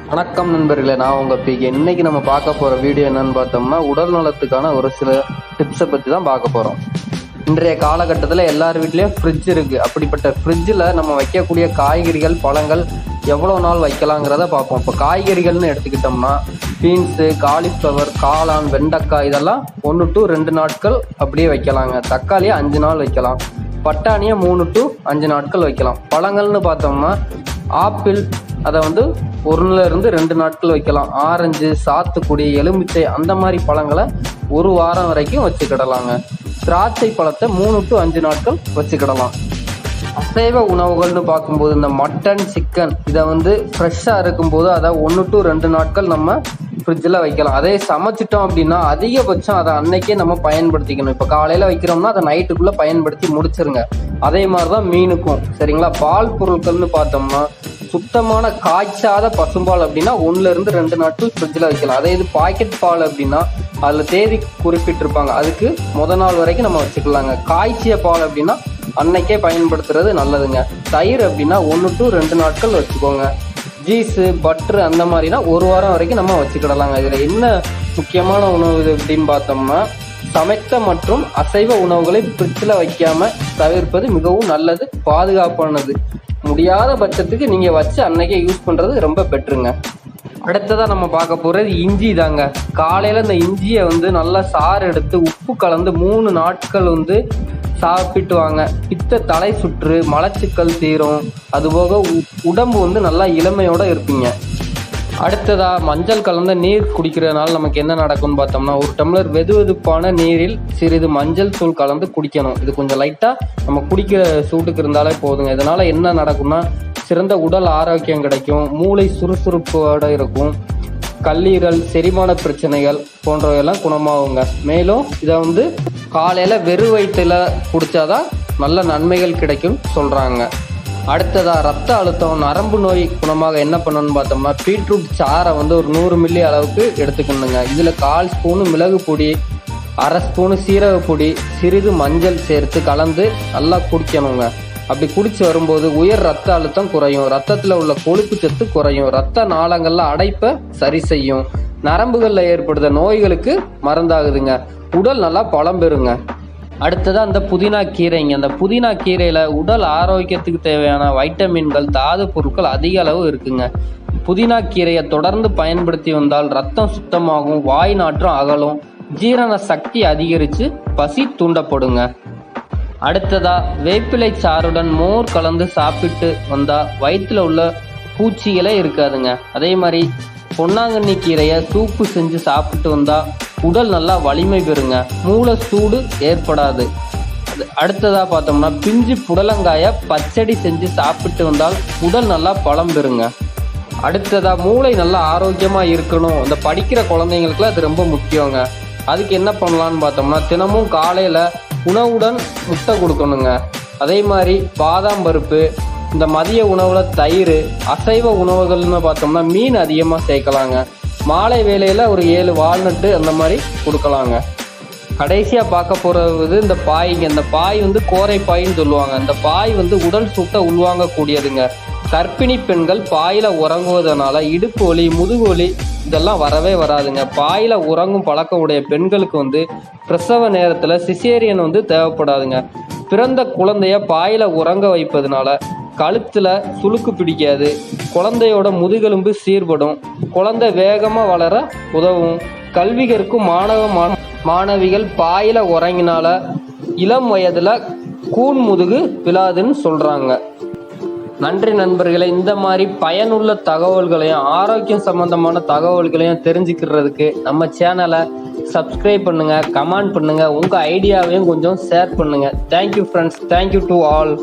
வணக்கம் நண்பர்களே, நான் உங்கள் பிகே. இன்னைக்கு நம்ம பார்க்க போகிற வீடியோ என்னன்னு பார்த்தோம்னா, உடல் நலத்துக்கான ஒரு சில டிப்ஸை பற்றி தான் பார்க்க போகிறோம். இன்றைய காலகட்டத்தில் எல்லார் வீட்லேயும் ஃப்ரிட்ஜ் இருக்குது. அப்படிப்பட்ட ஃப்ரிட்ஜில் நம்ம வைக்கக்கூடிய காய்கறிகள், பழங்கள் எவ்வளோ நாள் வைக்கலாங்கிறத பார்ப்போம். இப்போ காய்கறிகள்னு எடுத்துக்கிட்டோம்னா பீன்ஸு, காலிஃப்ளவர், காளான், வெண்டைக்காய் இதெல்லாம் 1 to 2 நாட்கள் அப்படியே வைக்கலாங்க. தக்காளியை 5 நாள் வைக்கலாம். பட்டாணியை 3 to 5 நாட்கள் வைக்கலாம். பழங்கள்னு பார்த்தோம்னா ஆப்பிள் அதை 1 to 2 நாட்கள் வைக்கலாம். ஆரஞ்சு, சாத்துக்குடி, எலுமிச்சை அந்த மாதிரி பழங்களை 1 வாரம் வரைக்கும் வச்சுக்கிடலாங்க. திராட்சை பழத்தை 3 to 5 நாட்கள் வச்சுக்கிடலாம். அசைவ உணவுகள்னு பார்க்கும்போது இந்த மட்டன், சிக்கன் இதை ஃப்ரெஷ்ஷாக இருக்கும்போது அதை 1 to 2 நாட்கள் நம்ம ஃப்ரிட்ஜில் வைக்கலாம். அதே சமைச்சிட்டோம் அப்படின்னா அதிகபட்சம் அதை அன்னைக்கே நம்ம பயன்படுத்திக்கணும். இப்போ காலையில் வைக்கிறோம்னா அதை நைட்டுக்குள்ளே பயன்படுத்தி முடிச்சிருங்க. அதே மாதிரி தான் மீனுக்கும், சரிங்களா? பால் பொருட்கள்னு பார்த்தோம்னா சுத்தமான காய்ச்சாத பசும்பால் அப்படின்னா 1 to 2 நாட்கள் ஃப்ரிட்ஜில் வைக்கலாம். அதே இது பாக்கெட் பால் அப்படின்னா அதில் தேதி குறிப்பிட்டிருப்பாங்க, அதுக்கு நாள் வரைக்கும் நம்ம வச்சுக்கலாங்க. காய்ச்சிய பால் அப்படின்னா அன்னைக்கே பயன்படுத்துறது நல்லதுங்க. தயிர் அப்படின்னா 1 to 2 நாட்கள் வச்சுக்கோங்க. ஜீஸு, பட்ரு அந்த மாதிரினா 1 வாரம் வரைக்கும் நம்ம வச்சுக்கிடலாங்க. இதில் என்ன முக்கியமான உணவு அப்படின்னு பார்த்தோம்னா, சமைத்த மற்றும் அசைவ உணவுகளை ஃப்ரிட்ஜில் வைக்காம தவிர்ப்பது மிகவும் நல்லது, பாதுகாப்பானது. முடியாத பட்சத்துக்கு நீங்கள் வச்சு அன்னைக்கே யூஸ் பண்ணுறது ரொம்ப பெட்டருங்க. அடுத்ததாக நம்ம பார்க்க போகிறது இஞ்சி தாங்க. காலையில் இந்த இஞ்சியை நல்லா சாறு எடுத்து உப்பு கலந்து 3 நாட்கள் சாப்பிட்டு வாங்க. பித்த, தலை சுற்று, மலச்சிக்கல் தீரும். அதுபோக உடம்பு நல்லா இளமையோடு இருப்பீங்க. அடுத்ததாக மஞ்சள் கலந்த நீர் குடிக்கிறதுனால நமக்கு என்ன நடக்கும்னு பார்த்தோம்னா, 1 டம்ளர் வெதுவெதுப்பான நீரில் சிறிது மஞ்சள் தூள் கலந்து குடிக்கணும். இது கொஞ்சம் லைட்டாக நம்ம குடிக்கிற சூட்டுக்கு இருந்தாலே போதுங்க. இதனால் என்ன நடக்கும்னா, சிறந்த உடல் ஆரோக்கியம் கிடைக்கும், மூளை சுறுசுறுப்போடு இருக்கும், கல்லீரல், செரிமான பிரச்சனைகள் போன்றவையெல்லாம் குணமாகுங்க. மேலும் இதை காலையில் வெறும் வயிற்றில் குடித்தாதான் நல்ல நன்மைகள் கிடைக்கும் சொல்கிறாங்க. அடுத்ததாக ரத்த அழுத்தம், நரம்பு நோய் குணமாக என்ன பண்ணணும்னு பார்த்தோம்னா, பீட்ரூட் சாறை ஒரு 100 மில்லி அளவுக்கு எடுத்துக்கணுங்க. இதில் 1/4 ஸ்பூனு மிளகு பொடி, 1/2 ஸ்பூனு சீரக பொடி, சிறிது மஞ்சள் சேர்த்து கலந்து நல்லா குடிக்கணுங்க. அப்படி குடிச்சு வரும்போது உயர் ரத்த அழுத்தம் குறையும், ரத்தத்தில் உள்ள கொழுப்பு சத்து குறையும், ரத்த நாளங்களில் அடைப்பை சரி செய்யும், நரம்புகளில் ஏற்படுத்த நோய்களுக்கு மருந்தாகுதுங்க, உடல் நல்லா பலம் பெறுங்க. அடுத்ததாக அந்த புதினா கீரைங்க. அந்த புதினா கீரையில் உடல் ஆரோக்கியத்துக்கு தேவையான வைட்டமின்கள், தாது பொருட்கள் அதிக அளவு இருக்குங்க. புதினா கீரையை தொடர்ந்து பயன்படுத்தி வந்தால் ரத்தம் சுத்தமாகும், வாய் நாற்றம் அகலும், ஜீரண சக்தி அதிகரித்து பசி தூண்டப்படுங்க. அடுத்ததாக வேப்பிலை சாறுடன் மோர் கலந்து சாப்பிட்டு வந்தால் வயிற்றில் உள்ள பூச்சிகளே இருக்காதுங்க. அதே மாதிரி பொன்னாங்கண்ணி கீரையை சூப்பு செஞ்சு சாப்பிட்டு வந்தால் உடல் நல்லா வலிமை பெறுங்க, மூளை சூடு ஏற்படாது. அடுத்ததாக பார்த்தோம்னா, பிஞ்சு புடலங்காயை பச்சடி செஞ்சு சாப்பிட்டு வந்தால் உடல் நல்லா பலம் பெறுங்க. அடுத்ததாக மூளை நல்லா ஆரோக்கியமாக இருக்கணும், இந்த படிக்கிற குழந்தைங்களுக்குலாம் அது ரொம்ப முக்கியங்க. அதுக்கு என்ன பண்ணலான்னு பார்த்தோம்னா, தினமும் காலையில் உணவுடன் முட்டை கொடுக்கணுங்க. அதே மாதிரி பாதாம் பருப்பு, இந்த மதிய உணவில் தயிர், அசைவ உணவுகள்னு பார்த்தோம்னா மீன் அதிகமாக சேர்க்கலாங்க. மாலை வேளையில் ஒரு 7 வால்நட்டு அந்த மாதிரி கொடுக்கலாங்க. கடைசியாக பார்க்க போகிறது இந்த பாய்ங்க. இந்த பாய் கோரை பாயின்னு சொல்லுவாங்க. இந்த பாய் உடல் சூட்டை உள்வாங்கக்கூடியதுங்க. கர்ப்பிணி பெண்கள் பாயில் உறங்குவதனால இடுப்பு வலி, முதுகு வலி இதெல்லாம் வரவே வராதுங்க. பாயில் உறங்கும் பழக்கம் உடைய பெண்களுக்கு பிரசவ நேரத்தில் சிசேரியன் தேவைப்படாதுங்க. பிறந்த குழந்தைய பாயில் உறங்க வைப்பதனால கழுத்தில் சுளுக்கு பிடிக்காது, குழந்தையோட முதுகெலும்பு சீர்படும், குழந்தை வேகமாக வளர உதவும். கல்வி கற்கும் மாணவிகள் பாயில் உறங்கினால இளம் வயதில் கூன் முதுகு விழாதுன்னு சொல்கிறாங்க. நன்றி நண்பர்களே. இந்த மாதிரி பயனுள்ள தகவல்களையும் ஆரோக்கியம் சம்பந்தமான தகவல்களையும் தெரிஞ்சுக்கிறதுக்கு நம்ம சேனலை சப்ஸ்கிரைப் பண்ணுங்கள், கமெண்ட் பண்ணுங்கள், உங்கள் ஐடியாவையும் கொஞ்சம் ஷேர் பண்ணுங்கள். Thank you friends, thank you to all.